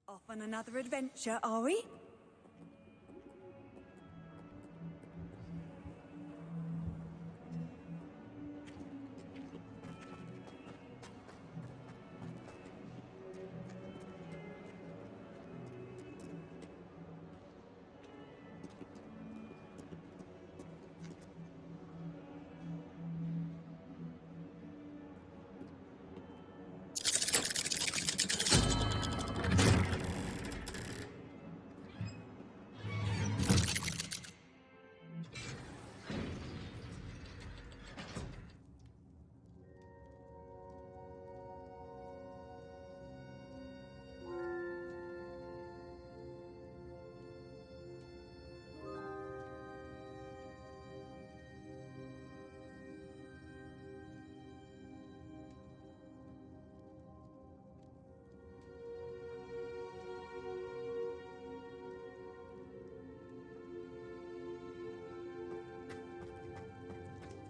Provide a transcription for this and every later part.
Off on another adventure, are we?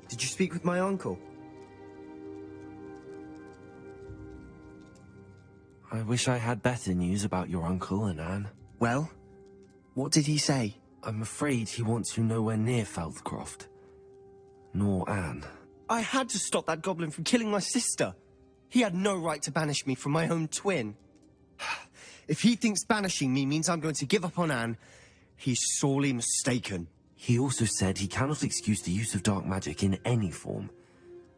Did you speak with my uncle? I wish I had better news about your uncle and Anne. Well, what did he say? I'm afraid he wants you nowhere near Feldcroft. Nor Anne. I had to stop that goblin from killing my sister. He had no right to banish me from my own twin. If he thinks banishing me means I'm going to give up on Anne, he's sorely mistaken. He also said he cannot excuse the use of dark magic in any form,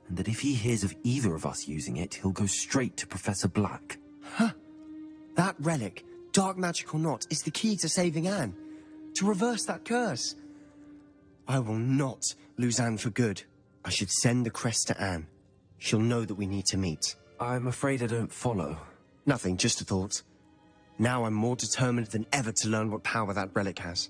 and that if he hears of either of us using it, he'll go straight to Professor Black. Huh. That relic, dark magic or not, is the key to saving Anne. To reverse that curse. I will not lose Anne for good. I should send the crest to Anne. She'll know that we need to meet. I'm afraid I don't follow. Nothing, just a thought. Now I'm more determined than ever to learn what power that relic has.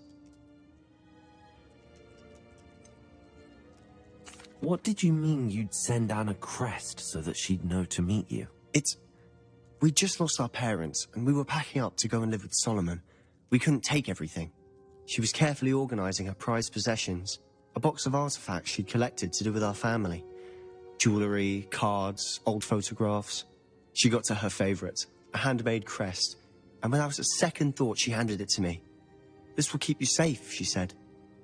What did you mean you'd send Anne a crest so that she'd know to meet you? We just lost our parents, and we were packing up to go and live with Solomon. We couldn't take everything. She was carefully organizing her prized possessions, a box of artifacts she'd collected to do with our family. Jewelry, cards, old photographs. She got to her favorite, a handmade crest, and without a second thought she handed it to me. "This will keep you safe," she said.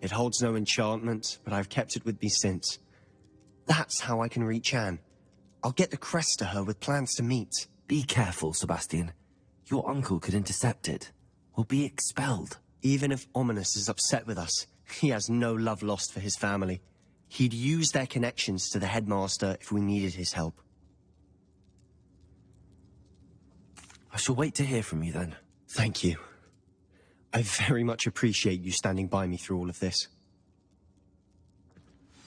"It holds no enchantment, but I've kept it with me since. That's how I can reach Anne. I'll get the crest to her with plans to meet." Be careful, Sebastian. Your uncle could intercept it, or be expelled. Even if Ominous is upset with us, he has no love lost for his family. He'd use their connections to the headmaster if we needed his help. I shall wait to hear from you then. Thank you. I very much appreciate you standing by me through all of this.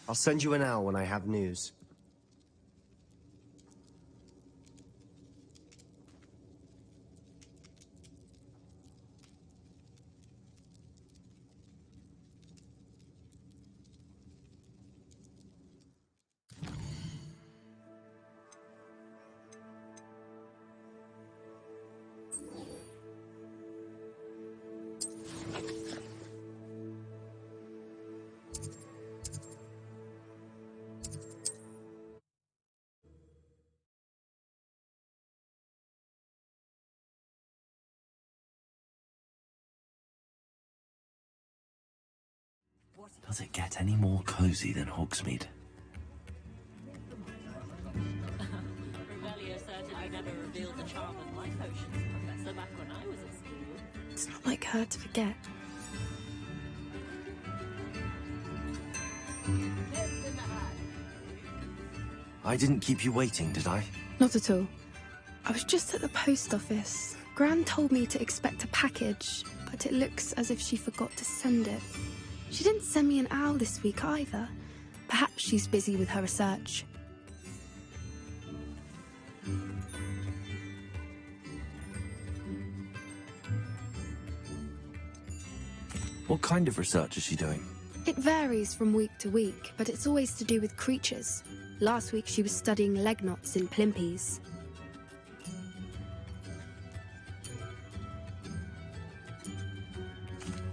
I'll send you an owl when I have news. Does it get any more cozy than Hogsmeade? Revelio certainly never revealed the charm of my potions, Professor, back when I was at school. It's not like her to forget. I didn't keep you waiting, did I? Not at all. I was just at the post office. Gran told me to expect a package, but it looks as if she forgot to send it. She didn't send me an owl this week either. Perhaps she's busy with her research. What kind of research is she doing? It varies from week to week, but it's always to do with creatures. Last week she was studying leg knots in plimpies.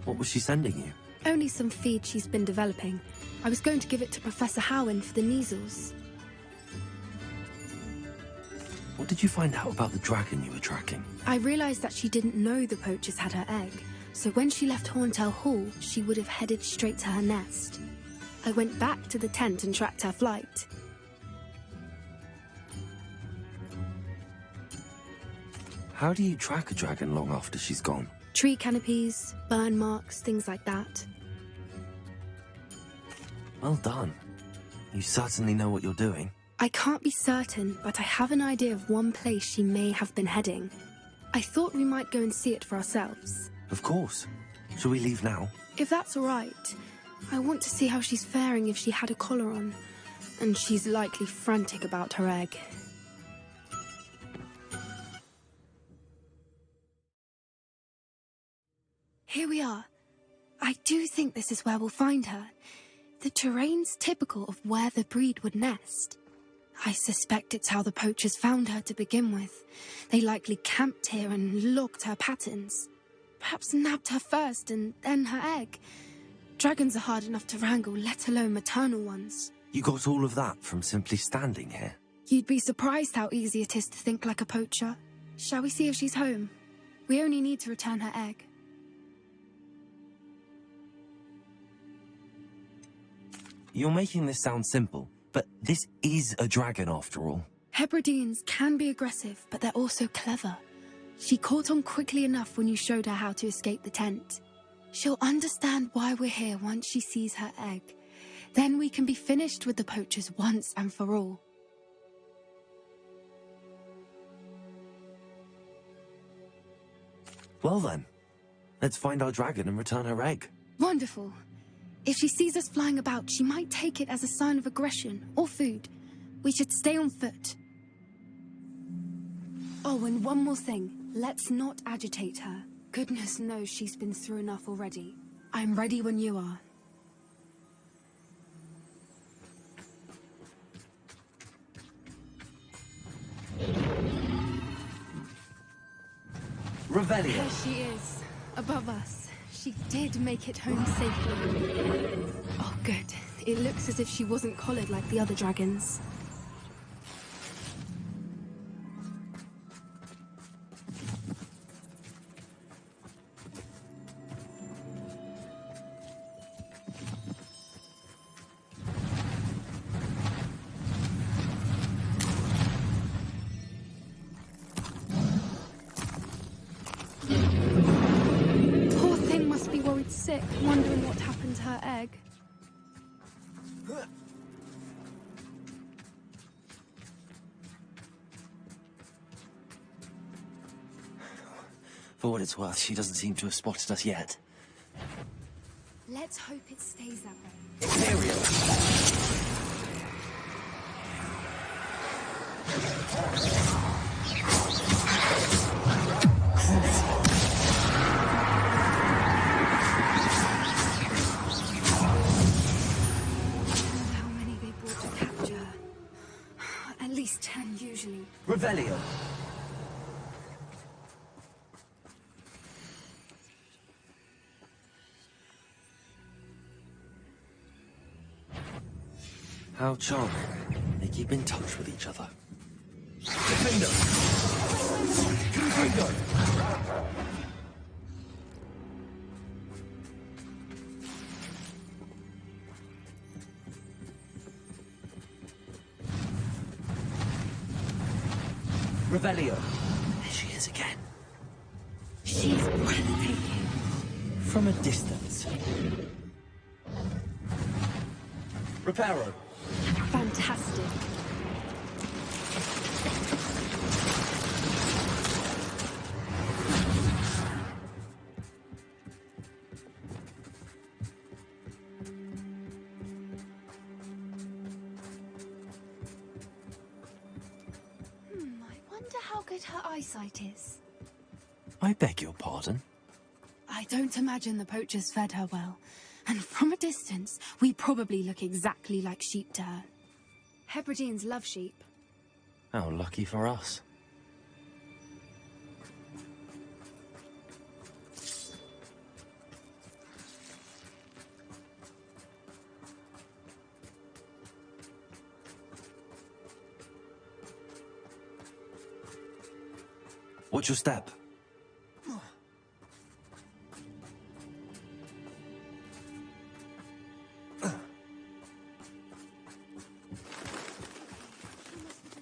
What was she sending you? Only some feed she's been developing. I was going to give it to Professor Howin for the measles. What did you find out about the dragon you were tracking? I realized that she didn't know the poachers had her egg, so when she left Horntail Hall, she would have headed straight to her nest. I went back to the tent and tracked her flight. How do you track a dragon long after she's gone? Tree canopies, burn marks, things like that. Well done. You certainly know what you're doing. I can't be certain, but I have an idea of one place she may have been heading. I thought we might go and see it for ourselves. Of course. Shall we leave now? If that's all right. I want to see how she's faring if she had a collar on. And she's likely frantic about her egg. Here we are. I do think this is where we'll find her. The terrain's typical of where the breed would nest. I suspect it's how the poachers found her to begin with. They likely camped here and logged her patterns. Perhaps nabbed her first and then her egg. Dragons are hard enough to wrangle, let alone maternal ones. You got all of that from simply standing here? You'd be surprised how easy it is to think like a poacher. Shall we see if she's home? We only need to return her egg. You're making this sound simple, but this is a dragon after all. Hebrideans can be aggressive, but they're also clever. She caught on quickly enough when you showed her how to escape the tent. She'll understand why we're here once she sees her egg. Then we can be finished with the poachers once and for all. Well then, let's find our dragon and return her egg. Wonderful. If she sees us flying about, she might take it as a sign of aggression or food. We should stay on foot. Oh, and one more thing. Let's not agitate her. Goodness knows she's been through enough already. I'm ready when you are. Revelio. There she is, above us. She did make it home safely. Oh, good. It looks as if she wasn't collared like the other dragons. Sick, wondering what happened to her egg. For what it's worth, she doesn't seem to have spotted us yet. Let's hope it stays that way. Imperial! How many they brought to capture? At least 10 usually. Revelio! How charming. They keep in touch with each other. Defender! Defender! Revelio! There she is again. She's breathtaking. From a distance. Reparo! Fantastic. I wonder how good her eyesight is. I beg your pardon? I don't imagine the poachers fed her well. And from a distance, we probably look exactly like sheep to her. Hebrideans love sheep. How lucky for us. Watch your step.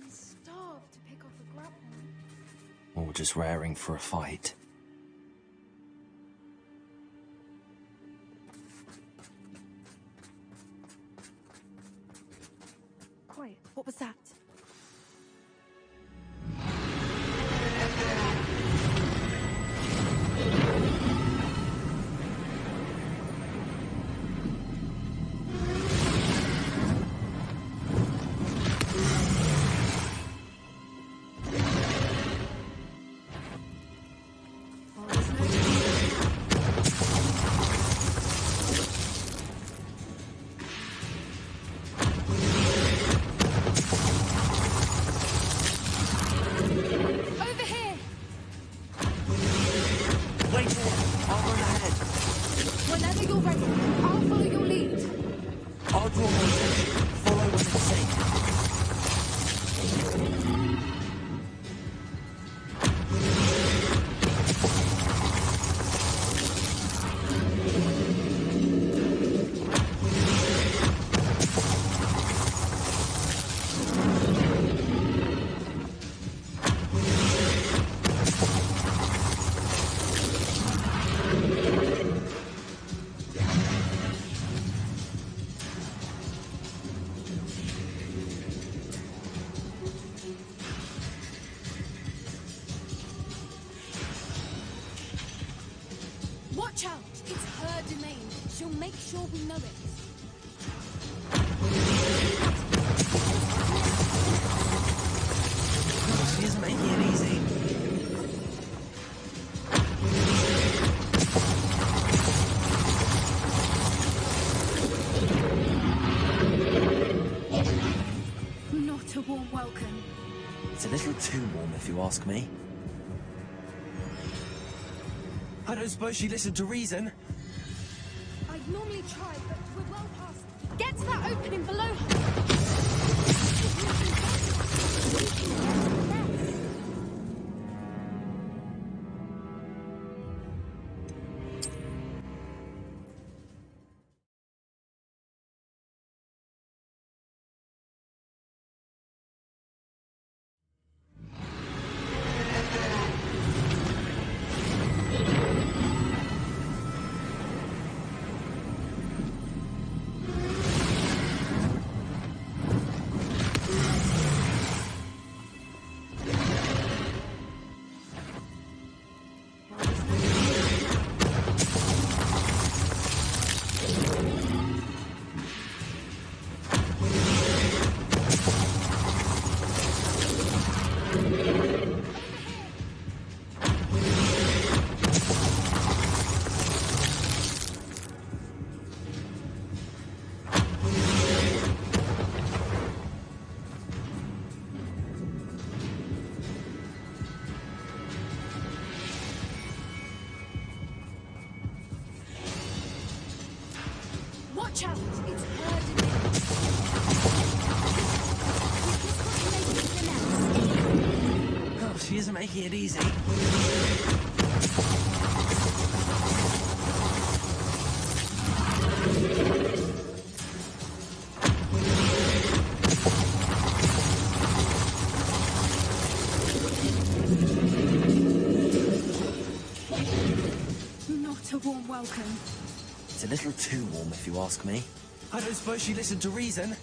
Starved to pick off a grapple. Or just raring for a fight. Quiet. What was that? Watch out! It's her domain. She'll make sure we know it. She is making it easy. Not a warm welcome. It's a little too warm, if you ask me. I don't suppose she listened to reason. I'd normally try, but we're well past. Get to that opening below her. Watch out! It's her domain. Oh, she isn't making it easy. Not a warm welcome. It's a little too warm, if you ask me. I don't suppose she listened to reason.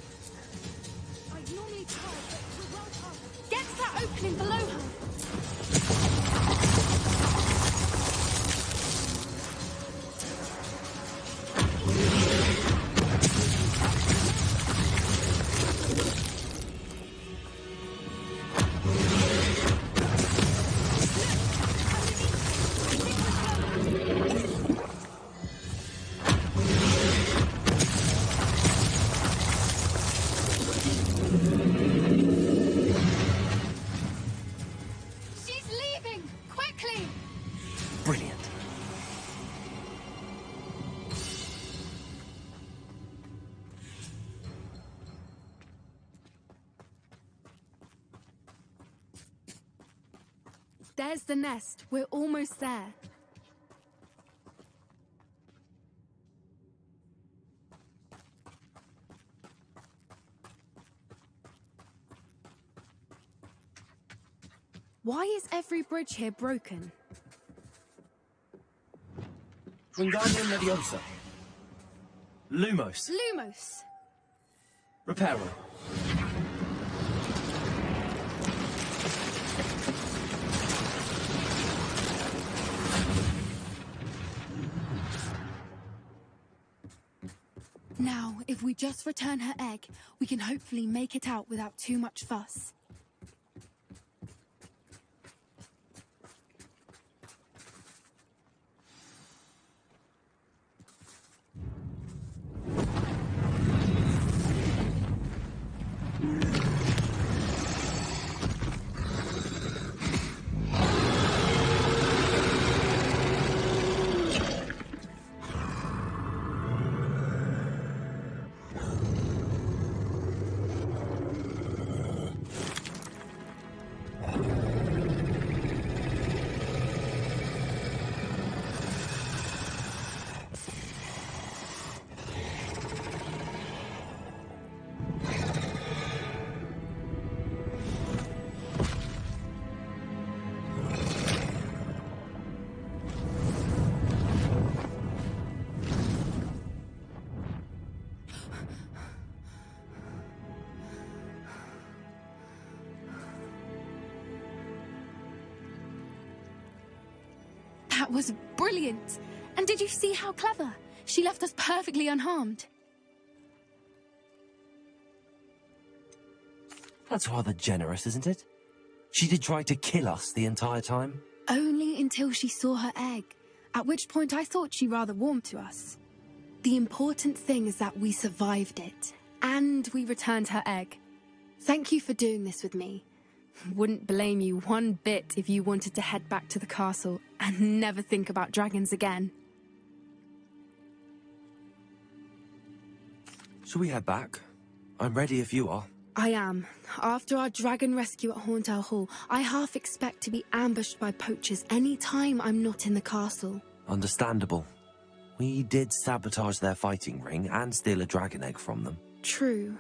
I'd normally try, but we're well past. Get to that opening below her. There's the nest. We're almost there. Why is every bridge here broken? Wingardium Leviosa. Lumos. Lumos! Reparo. Now, if we just return her egg, we can hopefully make it out without too much fuss. That was brilliant! And did you see how clever? She left us perfectly unharmed. That's rather generous, isn't it? She did try to kill us the entire time. Only until she saw her egg, at which point I thought she rather warmed to us. The important thing is that we survived it, and we returned her egg. Thank you for doing this with me. Wouldn't blame you one bit if you wanted to head back to the castle and never think about dragons again. Shall we head back? I'm ready if you are. I am. After our dragon rescue at Hauntel Hall, I half expect to be ambushed by poachers any time I'm not in the castle. Understandable. We did sabotage their fighting ring and steal a dragon egg from them. True.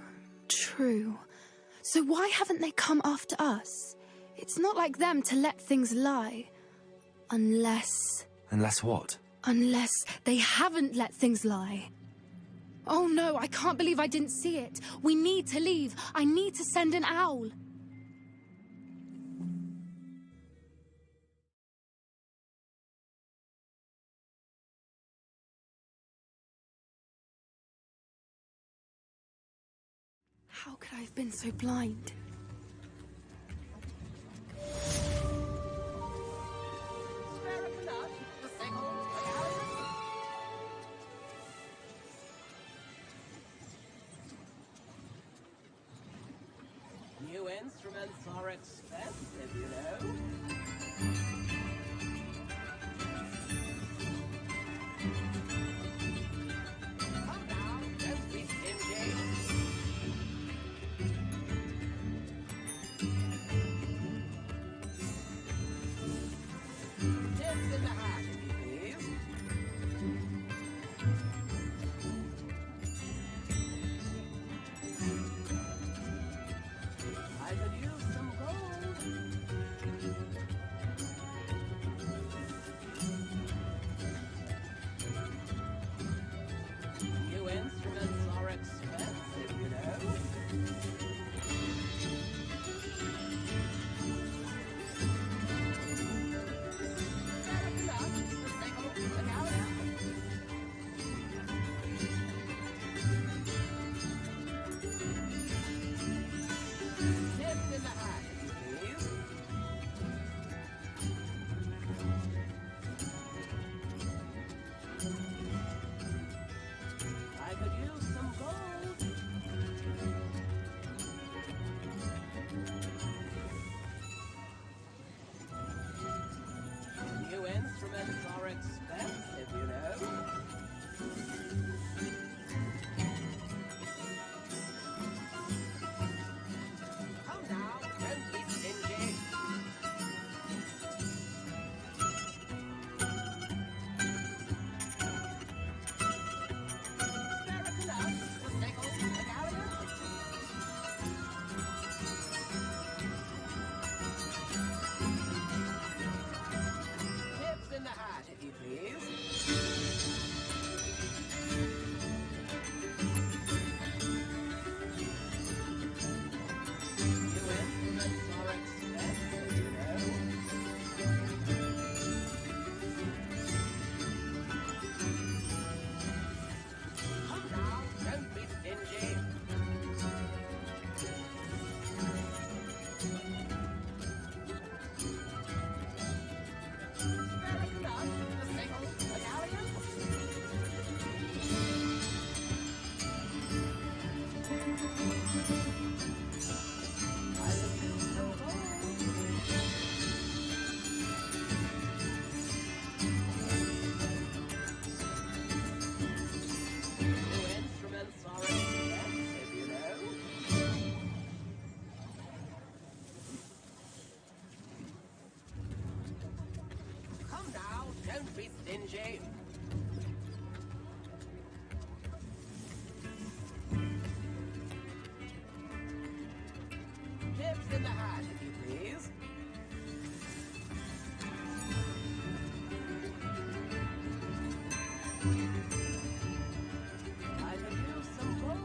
So why haven't they come after us? It's not like them to let things lie. Unless what? Unless they haven't let things lie. Oh no, I can't believe I didn't see it. We need to leave. I need to send an owl. How could I have been so blind? New instruments are expensive, you know. Come now, don't be stingy. Tips in the hat, please. I could use some gold. New instruments are expensive, you know. Tips in the hat, please. I could use some gold. New instruments are expensive, you know. Come now, don't be stingy. don't be stingy. Chips in the hat, if you please. I could use some gold.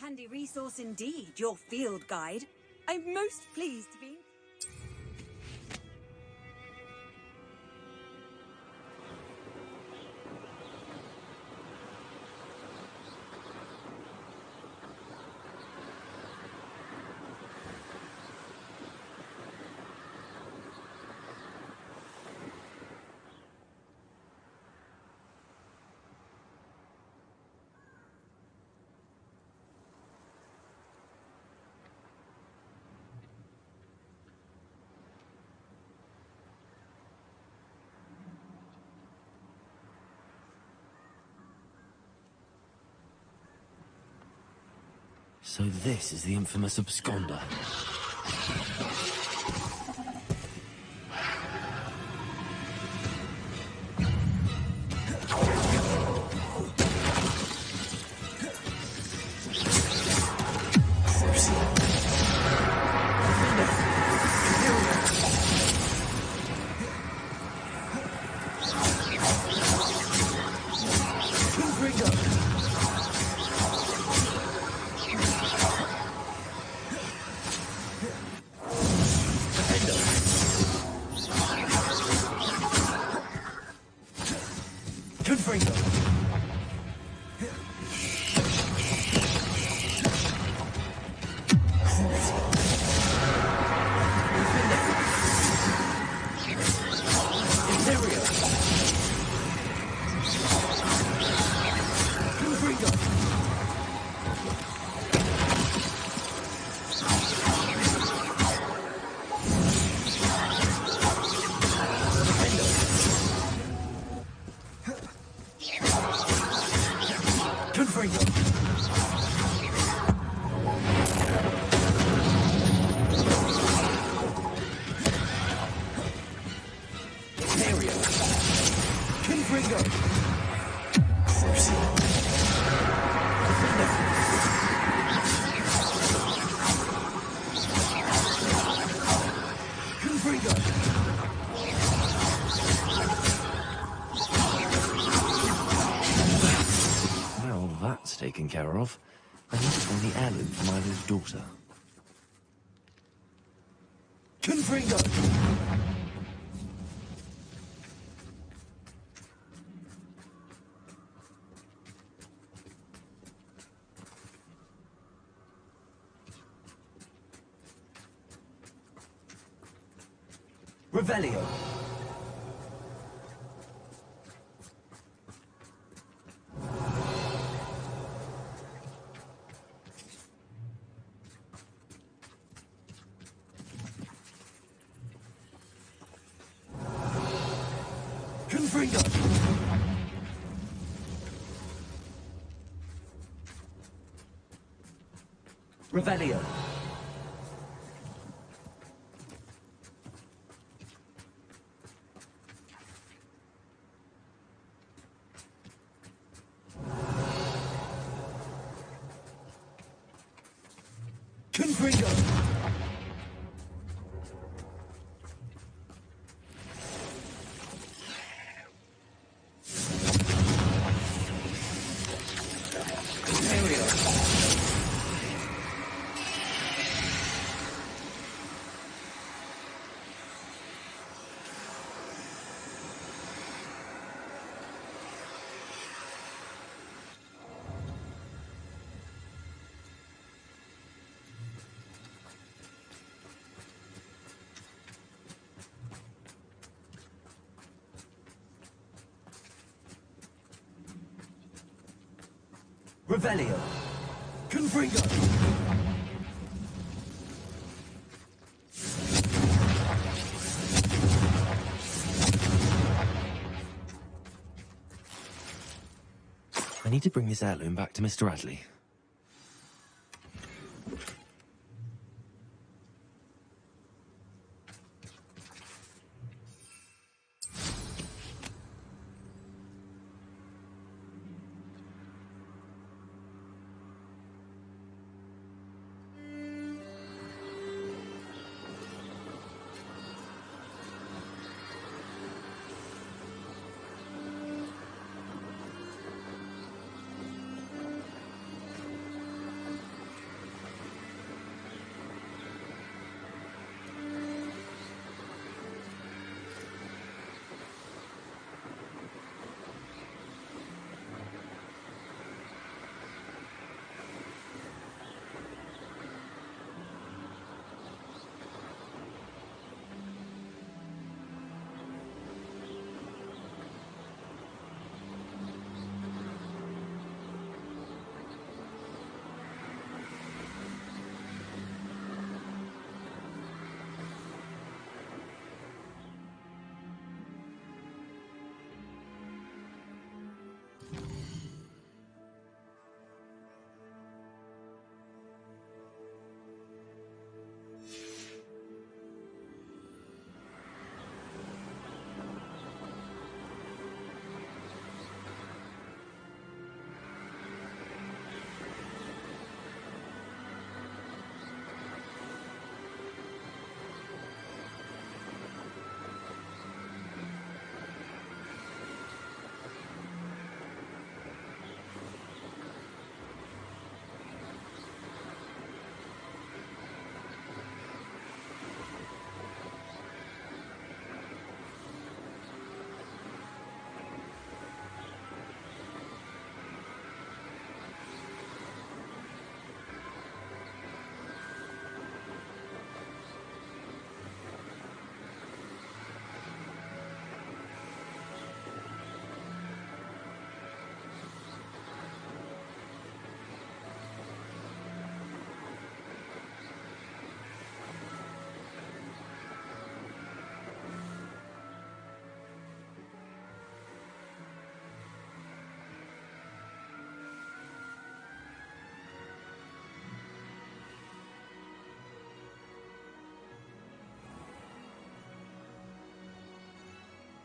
Handy resource indeed, your field guide. I'm most pleased to be... So this is the infamous absconder. Well, that's taken care of. I need to find the heirloom for my little daughter. Confringo! Revelio. Confringo. Revelio. Confringo. Revelio. Confringo. I need to bring this heirloom back to Mr. Adley.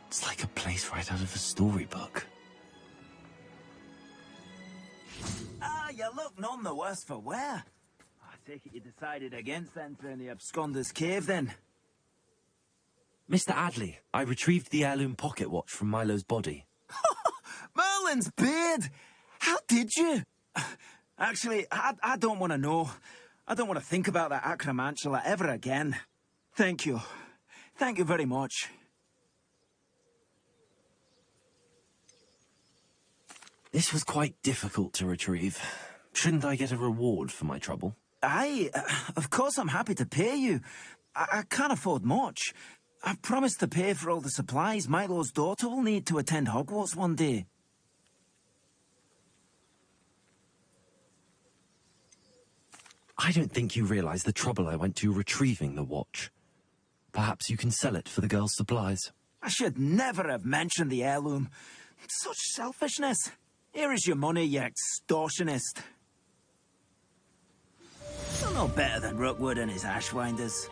It's like a place right out of a storybook. Ah, you look none the worse for wear. I take it you decided against entering the absconder's cave, then? Mr. Adley, I retrieved the heirloom pocket watch from Milo's body. Merlin's beard! How did you? Actually, I don't want to know. I don't want to think about that acromantula ever again. Thank you. Thank you very much. This was quite difficult to retrieve. Shouldn't I get a reward for my trouble? Aye, of course I'm happy to pay you. I can't afford much. I've promised to pay for all the supplies Milo's daughter will need to attend Hogwarts one day. I don't think you realize the trouble I went to retrieving the watch. Perhaps you can sell it for the girl's supplies. I should never have mentioned the heirloom. Such selfishness. Here is your money, you extortionist. You're no better than Rookwood and his ashwinders.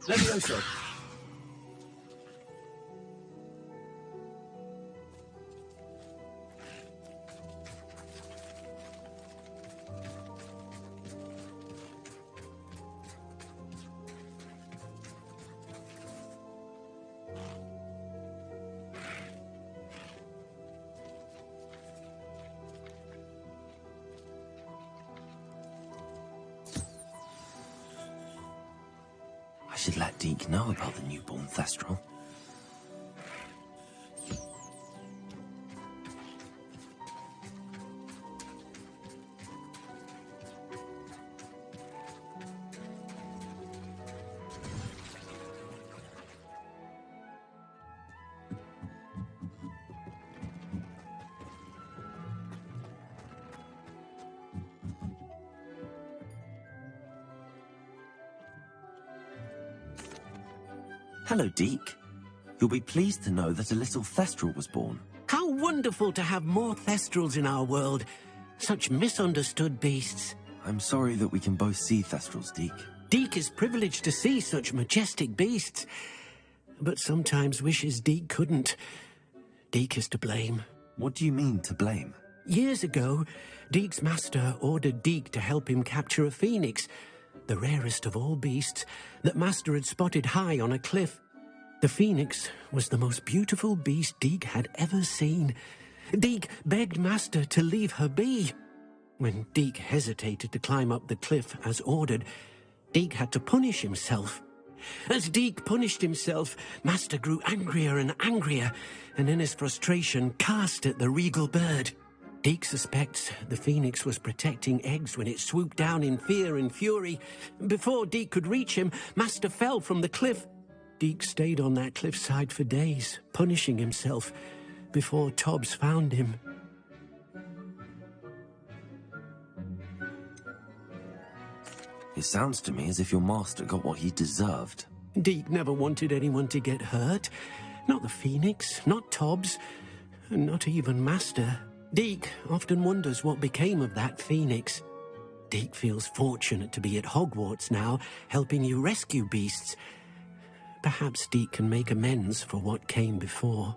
Levioso. I should let Deke know about the newborn Thestral. Hello, Deke. You'll be pleased to know that a little Thestral was born. How wonderful to have more Thestrals in our world. Such misunderstood beasts. I'm sorry that we can both see Thestrals, Deke. Deke is privileged to see such majestic beasts, but sometimes wishes Deke couldn't. Deke is to blame. What do you mean, to blame? Years ago, Deke's master ordered Deke to help him capture a phoenix, the rarest of all beasts, that Master had spotted high on a cliff. The phoenix was the most beautiful beast Deke had ever seen. Deke begged Master to leave her be. When Deke hesitated to climb up the cliff as ordered, Deke had to punish himself. As Deke punished himself, Master grew angrier and angrier, and in his frustration cast at the regal bird. Deke suspects the phoenix was protecting eggs when it swooped down in fear and fury. Before Deke could reach him, Master fell from the cliff. Deke stayed on that cliffside for days, punishing himself, before Tobbs found him. It sounds to me as if your master got what he deserved. Deke never wanted anyone to get hurt. Not the phoenix, not Tobbs, and not even Master. Deke often wonders what became of that phoenix. Deke feels fortunate to be at Hogwarts now, helping you rescue beasts. Perhaps Deke can make amends for what came before.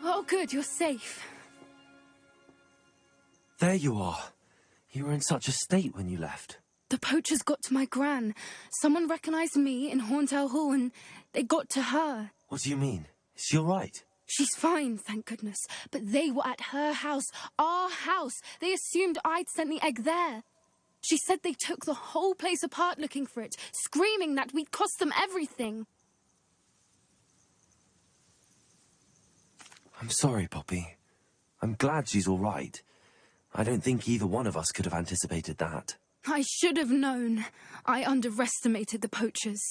Oh, good, you're safe. There you are. You were in such a state when you left. The poachers got to my gran. Someone recognised me in Horntail Hall and they got to her. What do you mean? Is she all right? She's fine, thank goodness. But they were at her house, our house. They assumed I'd sent the egg there. She said they took the whole place apart looking for it, screaming that we'd cost them everything. I'm sorry, Poppy. I'm glad she's all right. I don't think either one of us could have anticipated that. I should have known. I underestimated the poachers.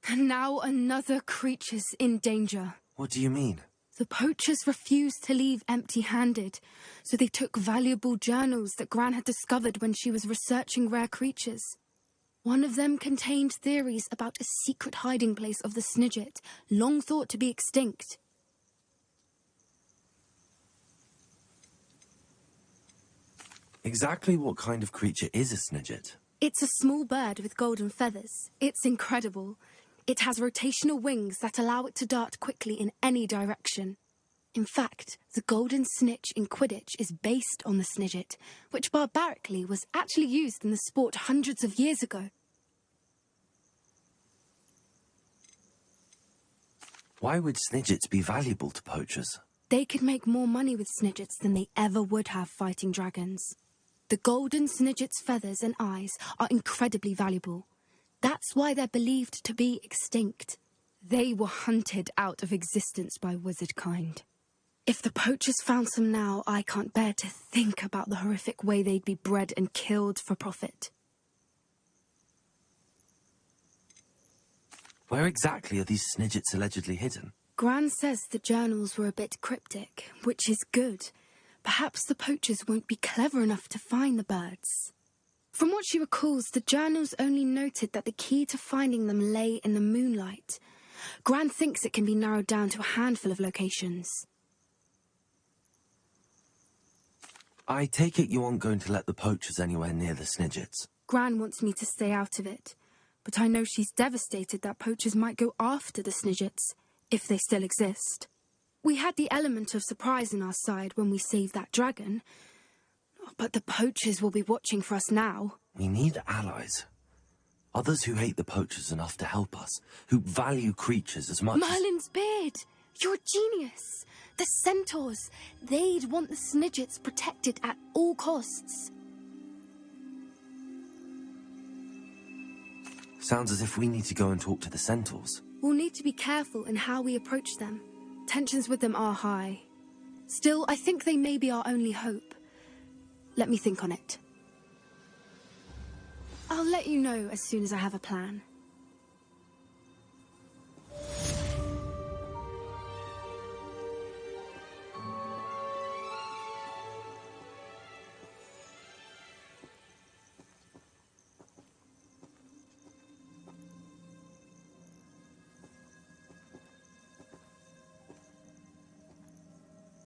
And now another creature's in danger. What do you mean? The poachers refused to leave empty-handed, so they took valuable journals that Gran had discovered when she was researching rare creatures. One of them contained theories about a secret hiding place of the Snidget, long thought to be extinct. Exactly what kind of creature is a Snidget? It's a small bird with golden feathers. It's incredible. It has rotational wings that allow it to dart quickly in any direction. In fact, the golden snitch in Quidditch is based on the Snidget, which barbarically was actually used in the sport hundreds of years ago. Why would Snidgets be valuable to poachers? They could make more money with Snidgets than they ever would have fighting dragons. The golden Snidget's feathers and eyes are incredibly valuable. That's why they're believed to be extinct. They were hunted out of existence by wizard kind. If the poachers found some now, I can't bear to think about the horrific way they'd be bred and killed for profit. Where exactly are these Snidgets allegedly hidden? Gran says the journals were a bit cryptic, which is good. Perhaps the poachers won't be clever enough to find the birds. From what she recalls, the journals only noted that the key to finding them lay in the moonlight. Gran thinks it can be narrowed down to a handful of locations. I take it you aren't going to let the poachers anywhere near the Snidgets. Gran wants me to stay out of it, but I know she's devastated that poachers might go after the Snidgets, if they still exist. We had the element of surprise on our side when we saved that dragon, but the poachers will be watching for us now. We need allies. Others who hate the poachers enough to help us, who value creatures as much Merlin's beard! You're a genius! The centaurs! They'd want the Snidgets protected at all costs. Sounds as if we need to go and talk to the centaurs. We'll need to be careful in how we approach them. Tensions with them are high. Still, I think they may be our only hope. Let me think on it. I'll let you know as soon as I have a plan.